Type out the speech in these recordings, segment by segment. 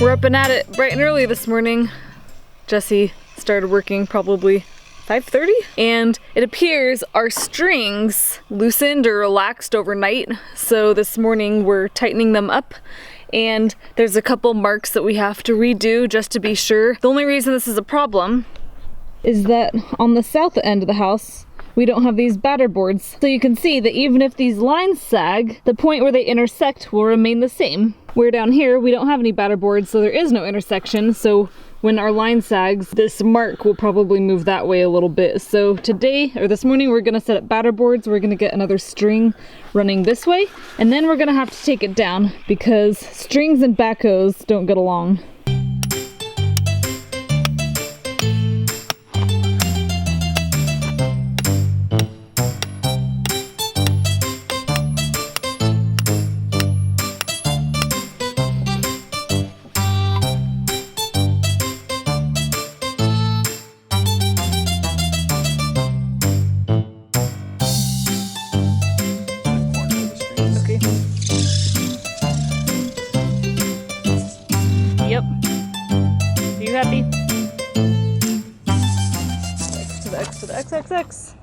We're up and at it bright and early this morning. Jesse started working probably 5:30, and it appears our strings loosened or relaxed overnight. So this morning we're tightening them up, and there's a couple marks that we have to redo just to be sure. The only reason this is a problem is that on the south end of the house, we don't have these batter boards. So you can see that even if these lines sag, the point where they intersect will remain the same. Where down here, we don't have any batter boards, so there is no intersection. So when our line sags, this mark will probably move that way a little bit. So today, or this morning, we're gonna set up batter boards. We're gonna get another string running this way, and then we're gonna have to take it down because strings and backhoes don't get along. Yep. Are you happy? X to the X to the XXX.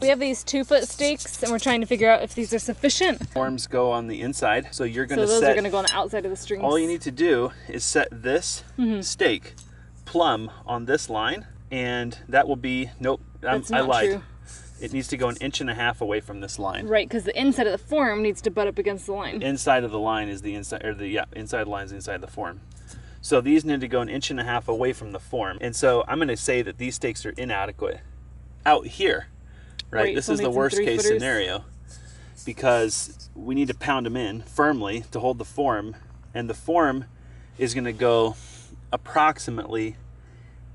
We have these 2-foot stakes, and we're trying to figure out if these are sufficient. Forms go on the inside, so you're going to set... So those are going to go on the outside of the strings. All you need to do is set this stake plumb on this line, and that will be... Nope, I lied. True. It needs to go 1.5 inches away from this line. Right, because the inside of the form needs to butt up against the line. Inside of the line is the inside, or the inside line is inside the form. So these need to go 1.5 inches away from the form. And so I'm going to say that these stakes are inadequate out here, right? This is the worst case scenario, because we need to pound them in firmly to hold the form, and the form is going to go approximately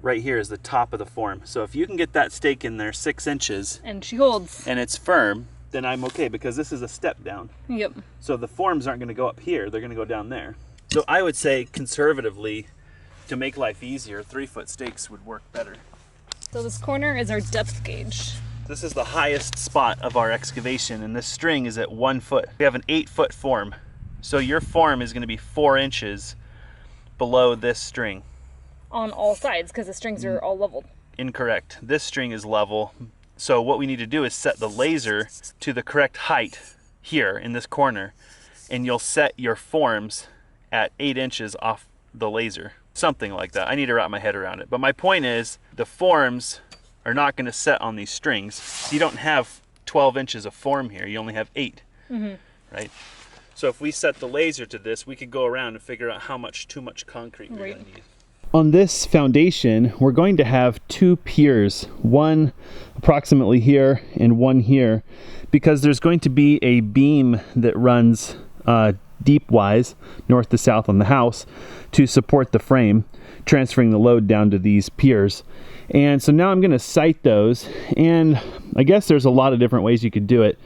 right here is the top of the form. So if you can get that stake in there 6 inches and she holds and it's firm, then I'm okay, because this is a step down. Yep. So the forms aren't going to go up here, they're going to go down there. So I would say conservatively, to make life easier, 3-foot stakes would work better. So this corner is our depth gauge. This is the highest spot of our excavation, and this string is at 1 foot. We have an 8-foot form. So your form is going to be 4 inches below this string. On all sides, because the strings are all leveled. Incorrect. This string is level. So what we need to do is set the laser to the correct height here in this corner, and you'll set your forms at 8 inches off the laser. Something like that. I need to wrap my head around it. But my point is, the forms are not going to set on these strings. You don't have 12 inches of form here. You only have 8, right? So if we set the laser to this, we could go around and figure out how much too much concrete we're going to need. On this foundation, we're going to have 2 piers, one approximately here and one here, because there's going to be a beam that runs deep-wise, north to south on the house, to support the frame, transferring the load down to these piers. And so now I'm going to site those, and I guess there's a lot of different ways you could do it.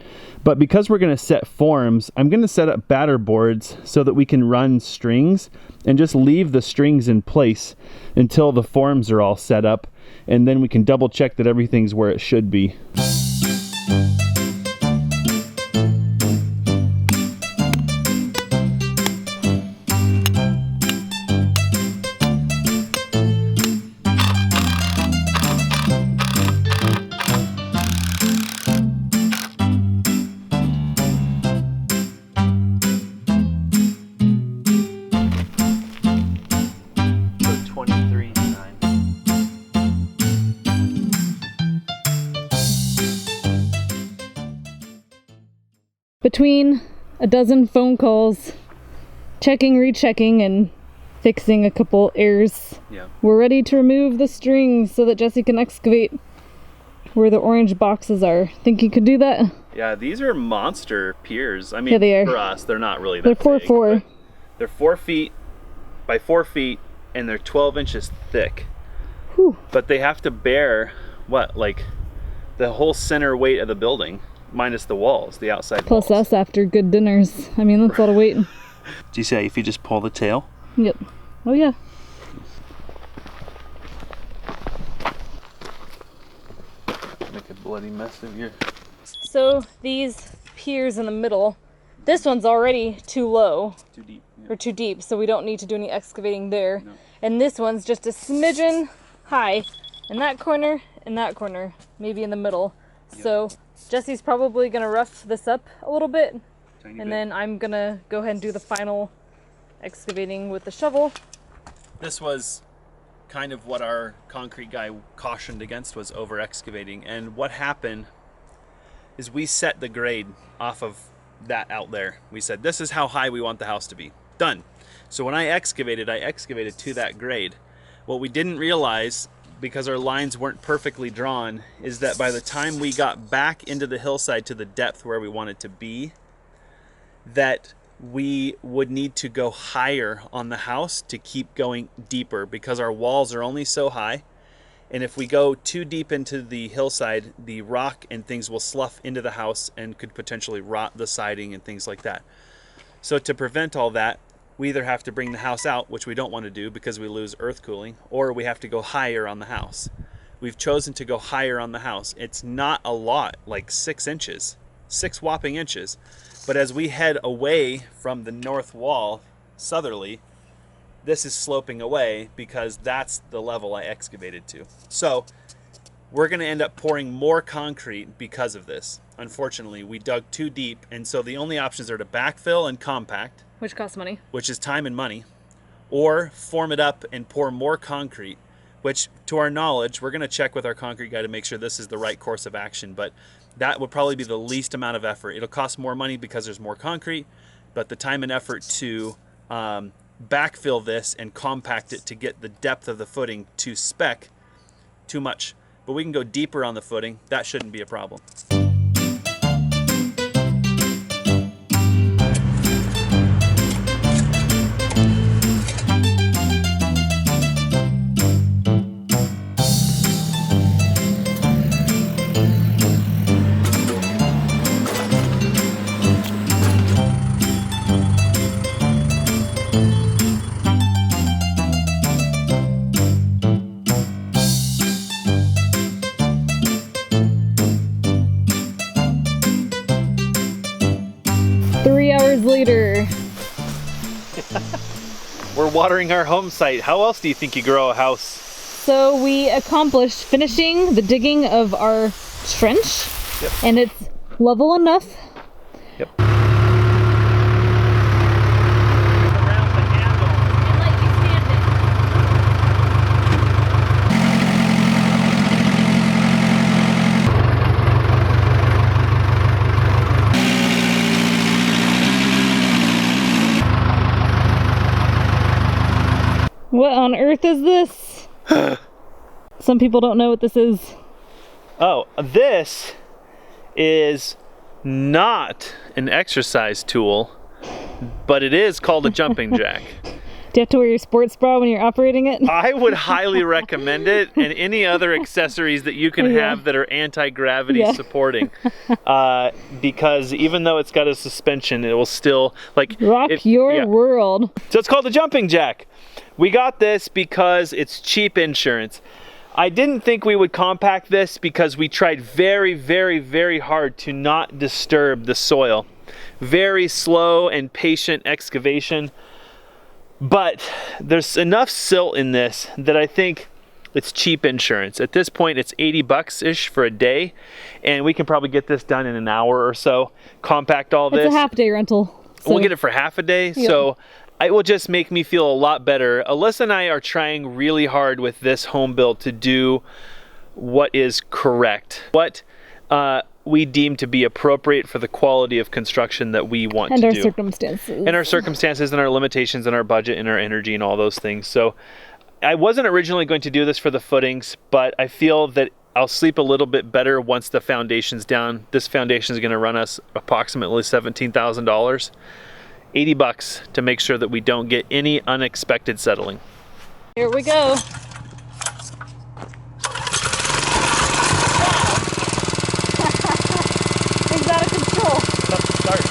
But because we're going to set forms, I'm going to set up batter boards so that we can run strings and just leave the strings in place until the forms are all set up, and then we can double check that everything's where it should be. Between a dozen phone calls, checking, rechecking, and fixing a couple errors, we're ready to remove the strings so that Jesse can excavate where the orange boxes are. Think you could do that? Yeah, these are monster piers. I mean, yeah, they are. For us, they're not really that they're big. 4'4". They're 4 feet by 4 feet, and they're 12 inches thick. Whew. But they have to bear, what, like the whole center weight of the building, minus the walls, the outside Plus walls. us after good dinners. I mean, that's a lot of weight. Do you see how if you just pull the tail? Yep. Oh yeah. Make a bloody mess of your... So these piers in the middle, this one's already too low. Too deep, yeah. or too deep, so we don't need to do any excavating there. No. And this one's just a smidgen high in that corner, maybe in the middle. Yep. So Jesse's probably gonna rough this up a little bit, Tiny and bit. then I'm gonna go ahead and do the final excavating with the shovel. This was kind of what our concrete guy cautioned against, was over excavating. And what happened is we set the grade off of that out there. We said, this is how high we want the house to be. Done. So when I excavated to that grade. What we didn't realize, because our lines weren't perfectly drawn, is that by the time we got back into the hillside to the depth where we wanted to be, that we would need to go higher on the house to keep going deeper, because our walls are only so high. And if we go too deep into the hillside, the rock and things will slough into the house and could potentially rot the siding and things like that. So to prevent all that, we either have to bring the house out, which we don't want to do because we lose earth cooling, or we have to go higher on the house. We've chosen to go higher on the house. It's not a lot, like 6 inches, 6 whopping inches. But as we head away from the north wall, southerly, this is sloping away because that's the level I excavated to. So we're going to end up pouring more concrete because of this. Unfortunately, we dug too deep, and so the only options are to backfill and compact, Which costs money. which is time and money, or form it up and pour more concrete, which, to our knowledge, we're going to check with our concrete guy to make sure this is the right course of action, but that would probably be the least amount of effort. It'll cost more money because there's more concrete, but the time and effort to backfill this and compact it to get the depth of the footing to spec, too much. But we can go deeper on the footing. That shouldn't be a problem. 3 hours later. We're watering our home site. How else do you think you grow a house? So we accomplished finishing the digging of our trench. Yep. And it's level enough. Yep. What on earth is this? Some people don't know what this is. Oh, this is not an exercise tool, but it is called a jumping jack. Do you have to wear your sports bra when you're operating it? I would highly recommend it, and any other accessories that you can have that are anti-gravity supporting. Because even though it's got a suspension, it will still rock your world. So it's called a jumping jack. We got this because it's cheap insurance. I didn't think we would compact this because we tried very, very, very hard to not disturb the soil. Very slow and patient excavation. But there's enough silt in this that I think it's cheap insurance. At this point, it's 80 bucks-ish for a day, and we can probably get this done in an hour or so. Compact all this. It's a half-day rental. So. We'll get it for half a day, so it will just make me feel a lot better. Alyssa and I are trying really hard with this home build to do what is correct. What we deem to be appropriate for the quality of construction that we want to do. And our circumstances. And our circumstances and our limitations and our budget and our energy and all those things. So I wasn't originally going to do this for the footings, but I feel that I'll sleep a little bit better once the foundation's down. This foundation is going to run us approximately $17,000. 80 bucks to make sure that we don't get any unexpected settling. Here we go. Things out of control. Start.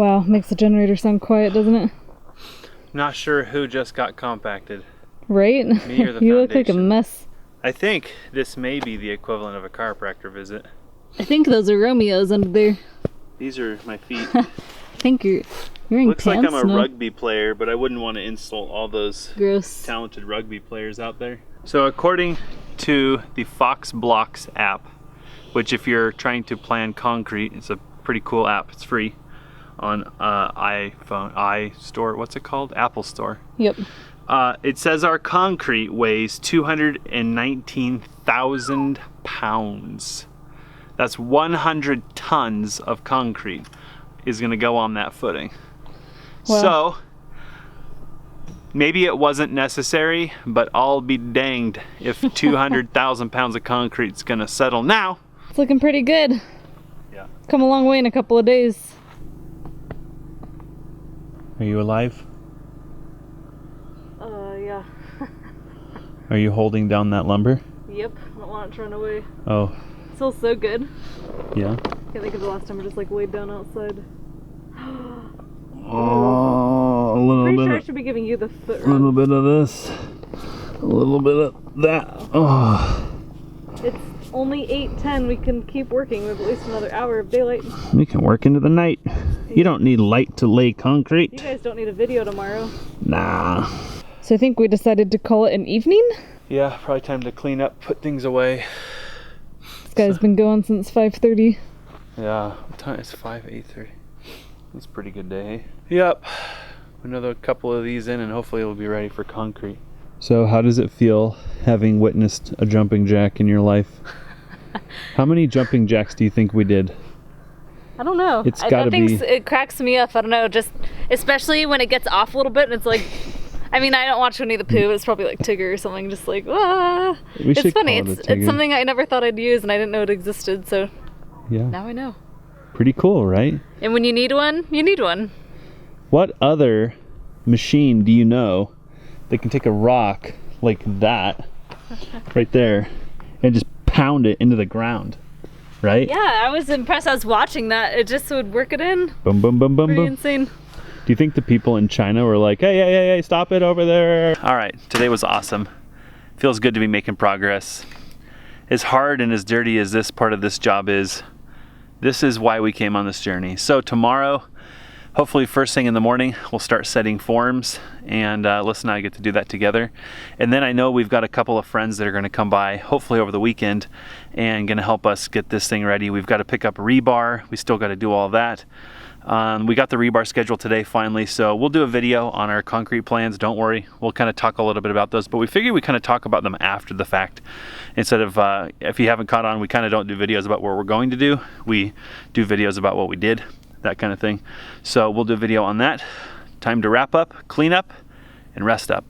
Wow, makes the generator sound quiet, doesn't it? Not sure who just got compacted. Right? Me or the You look like a foundation. mess. I think this may be the equivalent of a chiropractor visit. I think those are Romeos under there. These are my feet. I think you're wearing Looks pants. like I'm a No? rugby player, but I wouldn't want to insult all those Gross. talented rugby players out there. So according to the Fox Blocks app, which if you're trying to plan concrete, it's a pretty cool app. It's free on iPhone, iStore, what's it called? Apple Store. Yep. It says our concrete weighs 219,000 pounds. That's 100 tons of concrete is gonna go on that footing. Wow. So, maybe it wasn't necessary, but I'll be danged if 200,000 pounds of concrete's gonna settle now. It's looking pretty good. Yeah. Come a long way in a couple of days. Are you alive? Yeah. Are you holding down that lumber? Yep. I don't want it to run away. Oh, It smells so good. yeah. Can't think of the last time I just like laid down outside. Oh, a little Pretty bit sure I of, should be giving you the foot a little rub. bit of this, a little bit of that. Oh, It's only 8:10. We can keep working with at least another hour of daylight. we can work into the night. You don't need light to lay You concrete. guys don't need a video tomorrow. Nah. So I think we decided to call it an evening. Yeah, probably time to clean up, put things away. This guy's been going since 5:30. Yeah, what time? It's 8:30. It's a pretty good day. Yep. Another couple of these in and hopefully it'll be ready for concrete. So how does it feel having witnessed a jumping jack in your life? How many jumping jacks do you think we did? I don't know. It's gotta be- It cracks me up. I don't know. Just especially when it gets off a little bit and it's like. I mean, I don't watch Winnie the Pooh. It's probably like Tigger or something. Just like, ah. We should It's funny. call it a It's Tigger. something I never thought I'd use, and I didn't know it existed. So Yeah. now I know. Pretty cool, right? And when you need one, you need one. What other machine do you know that can take a rock like that, right there, and just pound it into the ground, right? Yeah, I was impressed. I was watching that. It just would work it in. Boom, boom, boom, boom, Pretty boom. insane. Do you think the people in China were like, hey, stop it over there? All right, today was awesome. Feels good to be making progress. As hard and as dirty as this part of this job is, this is why we came on this journey. So tomorrow, hopefully first thing in the morning, we'll start setting forms, and Alyssa and I get to do that together. And then I know we've got a couple of friends that are gonna come by, hopefully over the weekend, and gonna help us get this thing ready. We've got to pick up rebar. We still got to do all that. We got the rebar scheduled today finally, so we'll do a video on our concrete plans. Don't worry, we'll kind of talk a little bit about those, but we figured we kind of talk about them after the fact. Instead of, if you haven't caught on, we kind of don't do videos about what we're going to do. We do videos about what we did, that kind of thing. So we'll do a video on that. Time to wrap up, clean up, and rest up.